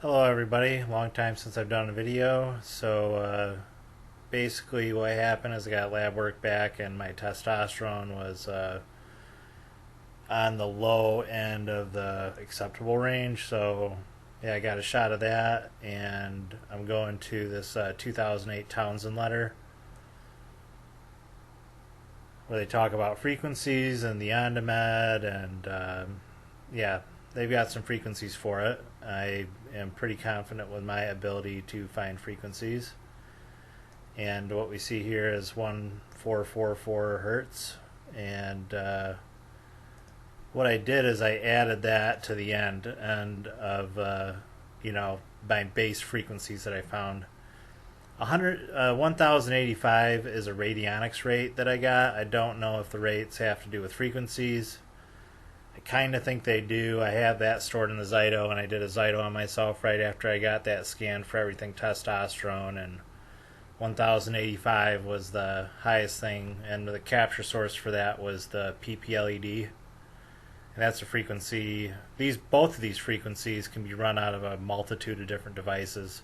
Hello everybody, long time since I've done a video. Basically what happened is I got lab work back and my testosterone was on the low end of the acceptable range. So yeah, I got a shot of that and I'm going to this 2008 Townsend letter where they talk about frequencies and the on-demand and yeah, they've got some frequencies for it. I am pretty confident with my ability to find frequencies. And what we see here is 1444 hertz. And what I did is I added that to the end of my base frequencies that I found. 1085 is a radionics rate that I got. I don't know if the rates have to do with frequencies. I kind of think they do. I have that stored in the Zyto, and I did a Zyto on myself right after I got that scan for everything testosterone, and 1085 was the highest thing, and the capture source for that was the PPLED, and that's a frequency. Both of these frequencies can be run out of a multitude of different devices,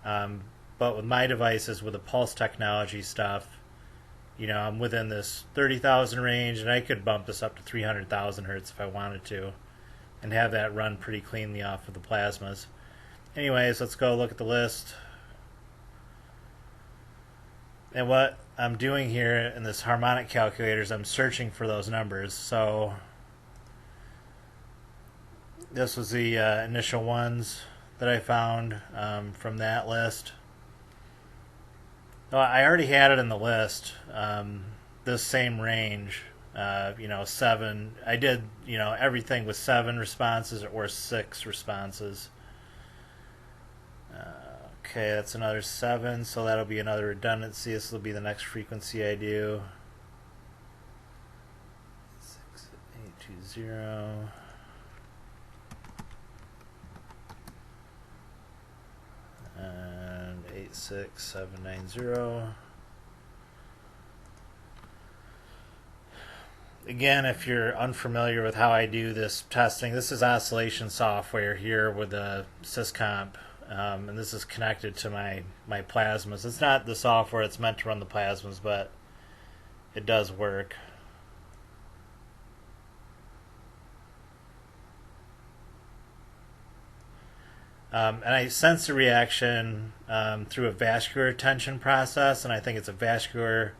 but with my devices, with the pulse technology stuff, I'm within this 30,000 range, and I could bump this up to 300,000 hertz if I wanted to, and have that run pretty cleanly off of the plasmas. Anyways, let's go look at the list. And what I'm doing here in this harmonic calculator is I'm searching for those numbers. So this was the initial ones that I found from that list. Well, I already had it in the list. This same range, 7. I did, everything with 7 responses or 6 responses. Okay, that's another 7, so that'll be another redundancy. This will be the next frequency I do. 6820. And 86790. Again, if you're unfamiliar with how I do this testing, this is oscillation software here with the syscomp, and this is connected to my plasmas. It's not the software that's meant to run the plasmas, but it does work. And I sense the reaction through a vascular tension process, and I think it's a vascular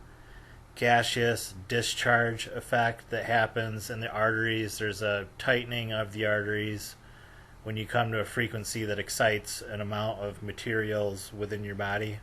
gaseous discharge effect that happens in the arteries. There's a tightening of the arteries when you come to a frequency that excites an amount of materials within your body.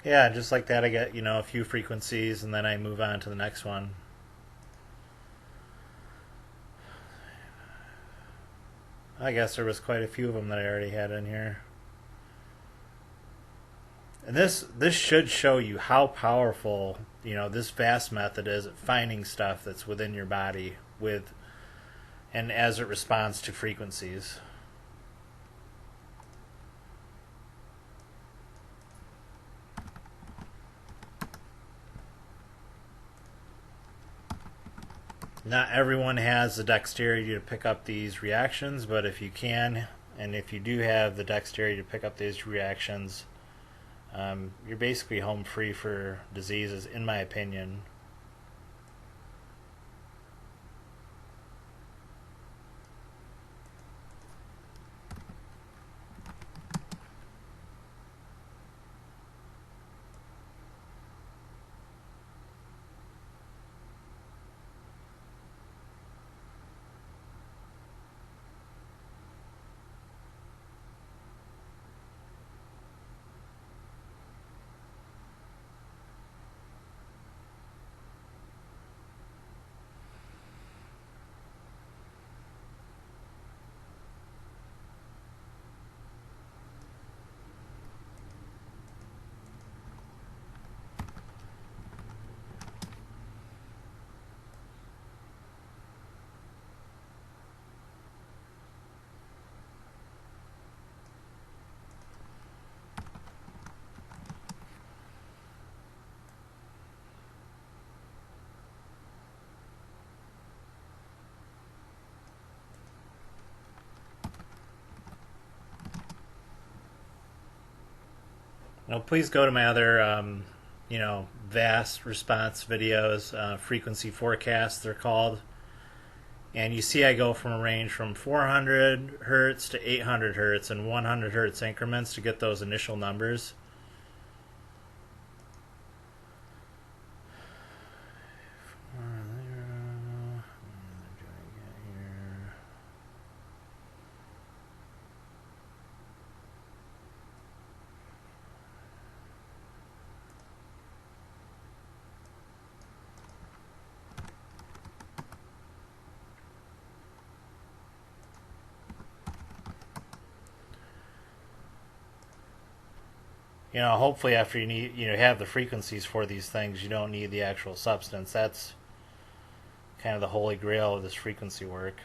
Yeah, just like that I get, a few frequencies and then I move on to the next one. I guess there was quite a few of them that I already had in here. And this should show you how powerful, this VAST method is at finding stuff that's within your body and as it responds to frequencies. Not everyone has the dexterity to pick up these reactions, but if you can, and if you do have the dexterity to pick up these reactions, you're basically home free for diseases, in my opinion. Please go to my other, vast response videos, frequency forecasts, they're called. And you see I go from a range from 400 hertz to 800 hertz in 100 hertz increments to get those initial numbers. Hopefully after you have the frequencies for these things, you don't need the actual substance. That's kind of the holy grail of this frequency work.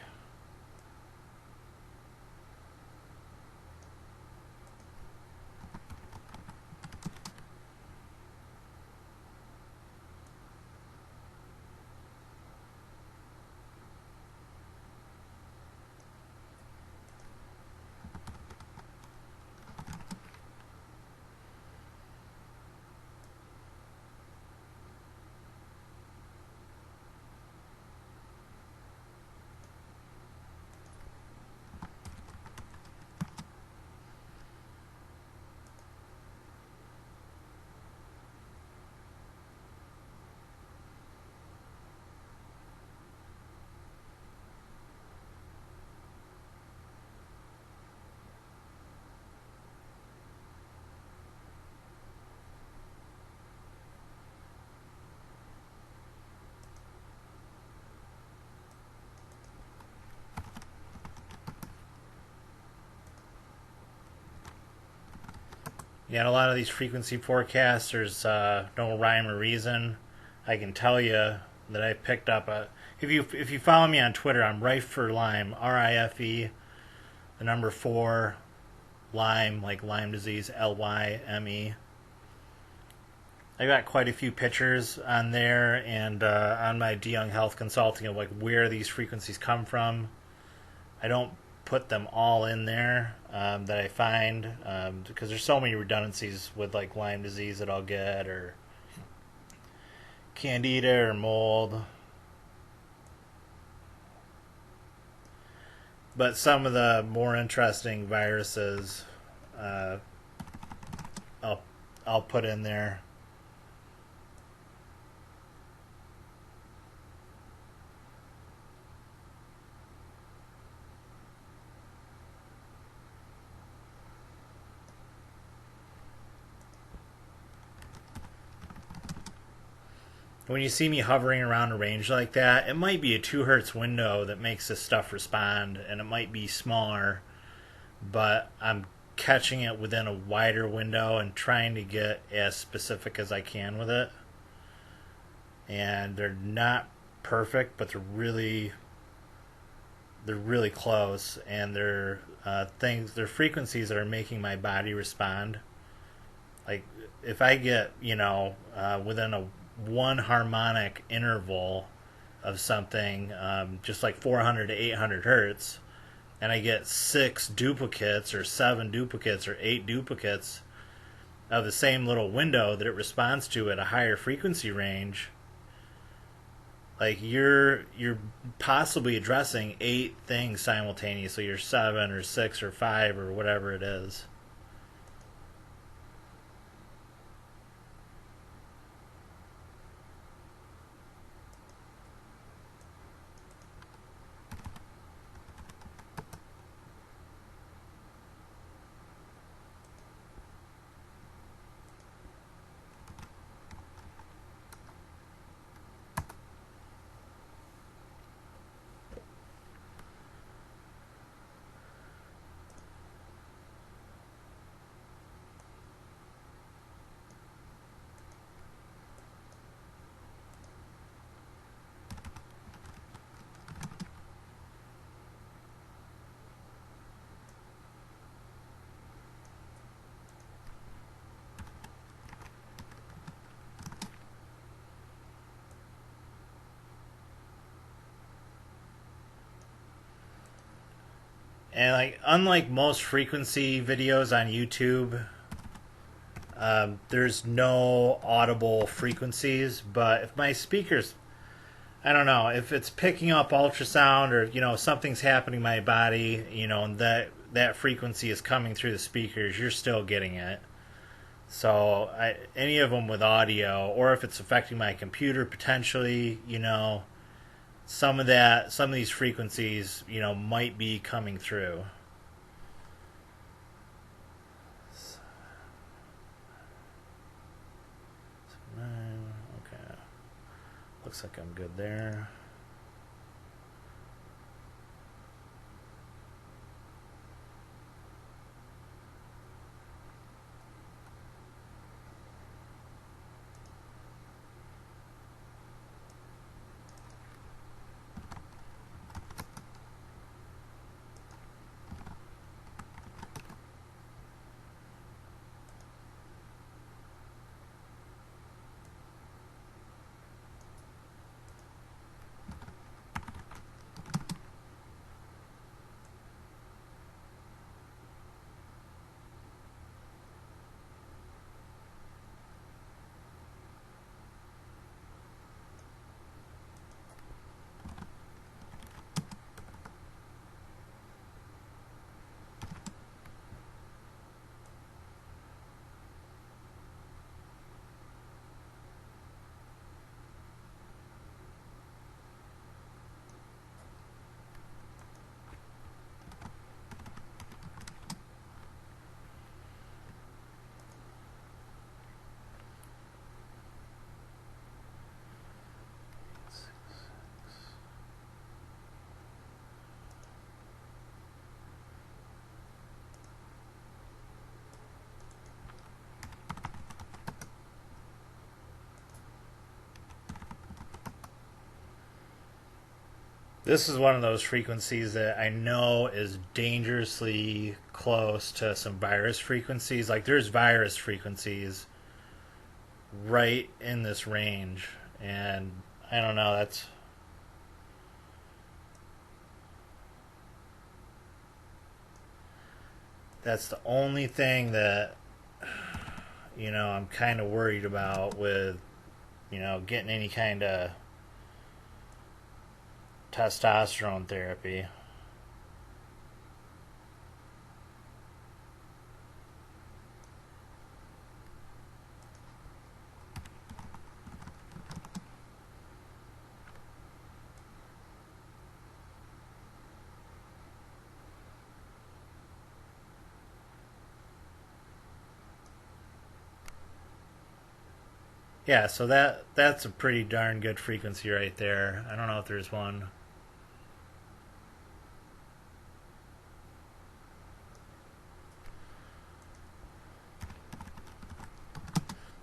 Yeah, and a lot of these frequency forecasts, there's no rhyme or reason. I can tell you that I picked up a. If you follow me on Twitter, I'm Rife for Lyme, RIFE, the number 4, Lyme, like Lyme disease, LYME. I got quite a few pictures on there and on my DeYoung Health Consulting of like where these frequencies come from. I don't put them all in there that I find because there's so many redundancies with like Lyme disease that I'll get or candida or mold. But some of the more interesting viruses I'll I'll put in there. When you see me hovering around a range like that, it might be a 2 hertz window that makes this stuff respond, and it might be smaller, but I'm catching it within a wider window and trying to get as specific as I can with it. And they're not perfect, but they're really close, and they're frequencies that are making my body respond. Like if I get within a one harmonic interval of something, just like 400 to 800 hertz, and I get 6 duplicates or 7 duplicates or 8 duplicates of the same little window that it responds to at a higher frequency range, like you're possibly addressing 8 things simultaneously, or 7 or 6 or 5 or whatever it is. And like unlike most frequency videos on YouTube, There's no audible frequencies, but if my speakers, I don't know, if it's picking up ultrasound or something's happening in my body, and that frequency is coming through the speakers, you're still getting it. So any of them with audio, or if it's affecting my computer potentially, some of these frequencies, might be coming through. Okay, looks like I'm good there. This is one of those frequencies that I know is dangerously close to some virus frequencies. Like there's virus frequencies right in this range, and I don't know. That's the only thing that I'm kind of worried about with getting any kind of testosterone therapy. Yeah, so that's a pretty darn good frequency right there. I don't know if there's one.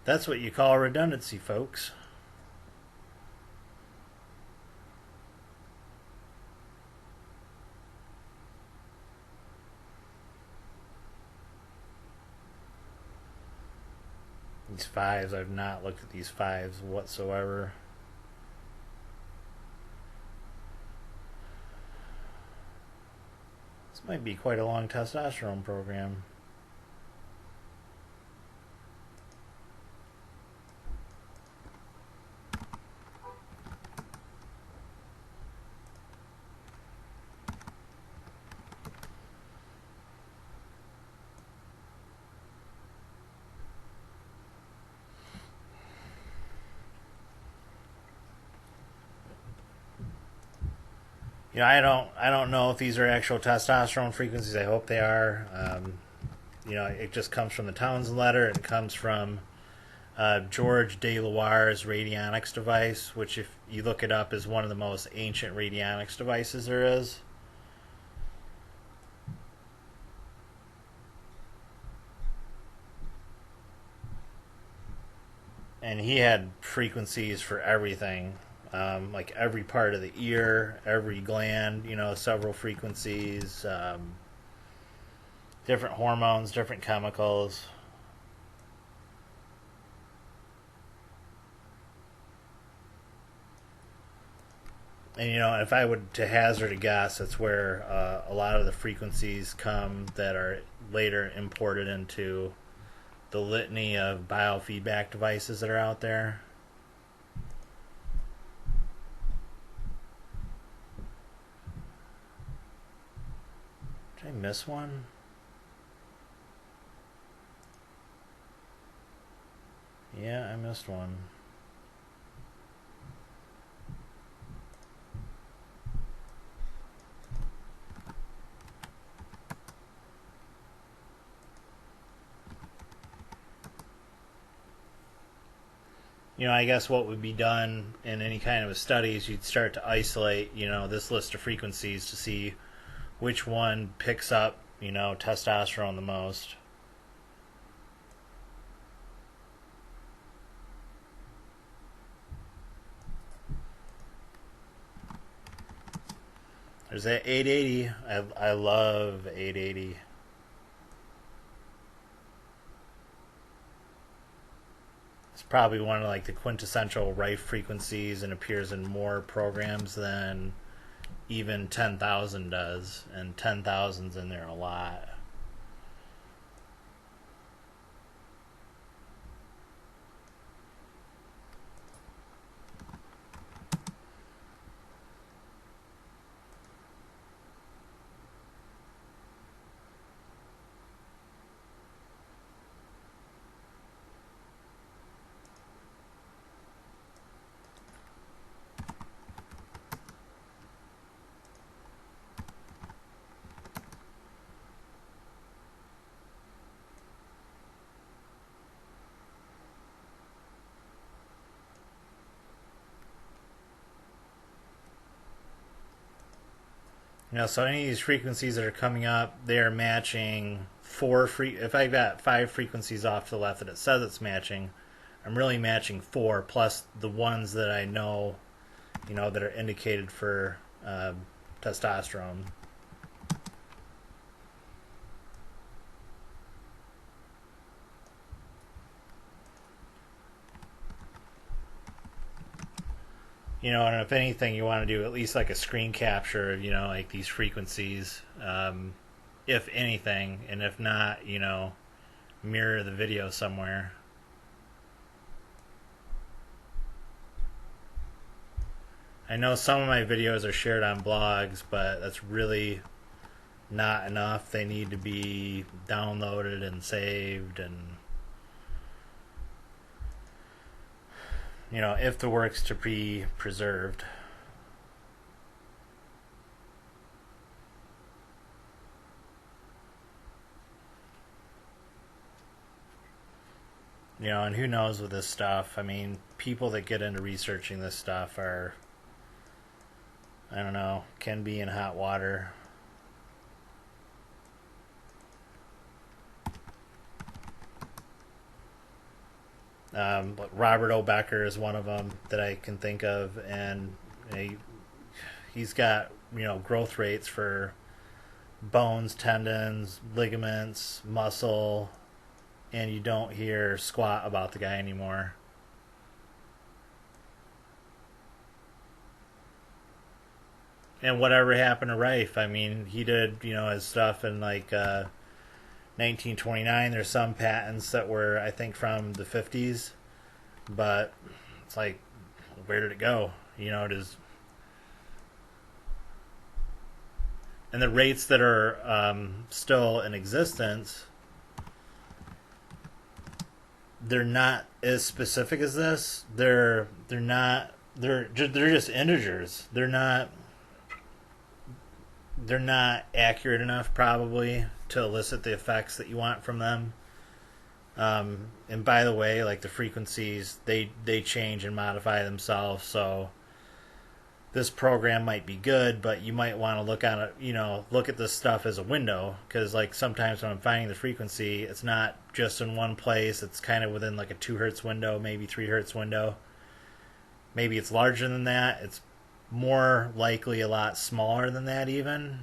That's what you call redundancy, folks. These fives, I've not looked at these fives whatsoever. This might be quite a long testosterone program. I don't know if these are actual testosterone frequencies. I hope they are. It just comes from the Townsend letter. It comes from George de Loire's radionics device, which, if you look it up, is one of the most ancient radionics devices there is. And he had frequencies for everything, like every part of the ear, every gland, several frequencies, different hormones, different chemicals. And if I would to hazard a guess, that's where a lot of the frequencies come that are later imported into the litany of biofeedback devices that are out there. Did I miss one? Yeah, I missed one. I guess what would be done in any kind of a study is you'd start to isolate, this list of frequencies to see which one picks up, testosterone the most. There's that 880. I love 880. It's probably one of like the quintessential Rife frequencies and appears in more programs than even 10,000 does, and 10,000's in there a lot. So any of these frequencies that are coming up, they are matching if I've got 5 frequencies off to the left that it says it's matching, I'm really matching 4 plus the ones that I know, that are indicated for testosterone. And if anything, you want to do at least like a screen capture of, like these frequencies, if anything, and if not, mirror the video somewhere. I know some of my videos are shared on blogs, but that's really not enough. They need to be downloaded and saved, and if the work's to be preserved. And who knows with this stuff. I mean, people that get into researching this stuff are, I don't know, can be in hot water. Robert O. Becker is one of them that I can think of, and he's got growth rates for bones, tendons, ligaments, muscle, and you don't hear squat about the guy anymore. And whatever happened to Rife? I mean, he did his stuff in like 1929. There's some patents that were, I think, from the 50s, but it's like, where did it go? It is. And the rates that are still in existence, they're not as specific as this. They're not. They're just integers. They're not accurate enough, probably, to elicit the effects that you want from them. And by the way, like the frequencies, they change and modify themselves. So this program might be good, but you might want to look at this stuff as a window, because like sometimes when I'm finding the frequency, it's not just in one place. It's kind of within like a 2 hertz window, maybe 3 hertz window. Maybe it's larger than that. It's more likely a lot smaller than that even.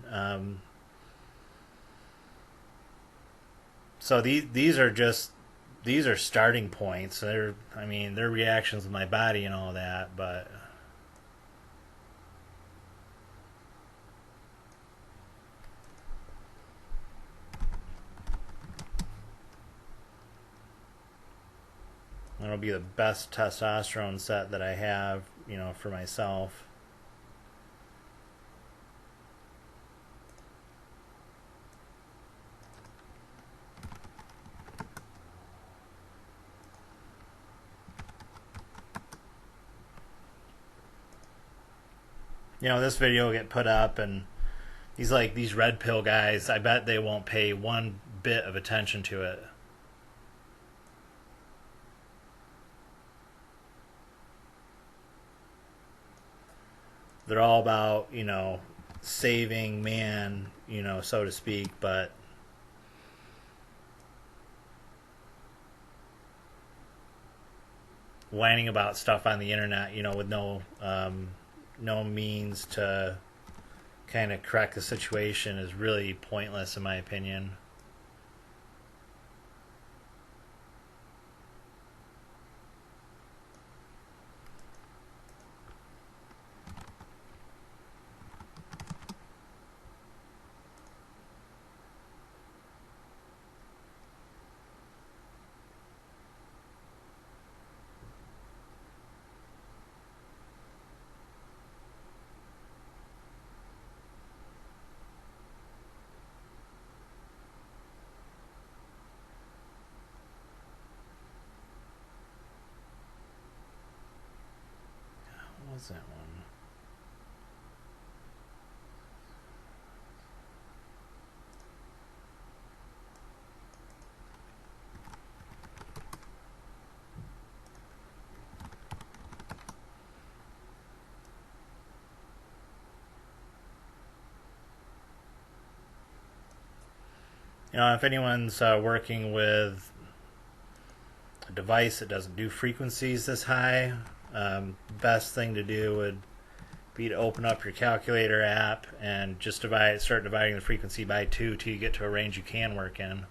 So these are starting points. They're reactions with my body and all that, but It'll be the best testosterone set that I have, for myself. This video will get put up, and these red pill guys, I bet they won't pay one bit of attention to it. They're all about, saving man, so to speak, but whining about stuff on the internet, with no means to kind of correct the situation is really pointless, in my opinion. What was that one? If anyone's working with a device that doesn't do frequencies this high, best thing to do would be to open up your calculator app and just start dividing the frequency by 2 till you get to a range you can work in.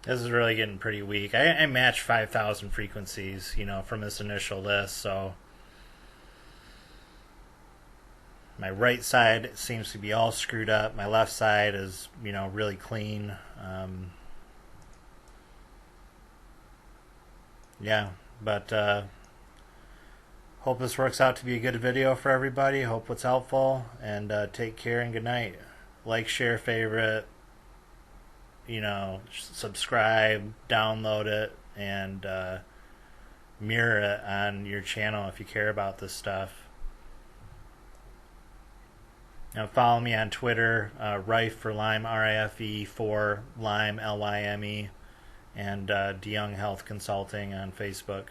This is really getting pretty weak. I matched 5,000 frequencies, from this initial list, so my right side seems to be all screwed up. My left side is, really clean. Yeah, but hope this works out to be a good video for everybody. Hope it's helpful, and take care and good night. Like, share, favorite, subscribe, download it, and mirror it on your channel if you care about this stuff. Follow me on Twitter, Rife for Lyme, RIFE for Lyme, LYME, and DeYoung Health Consulting on Facebook.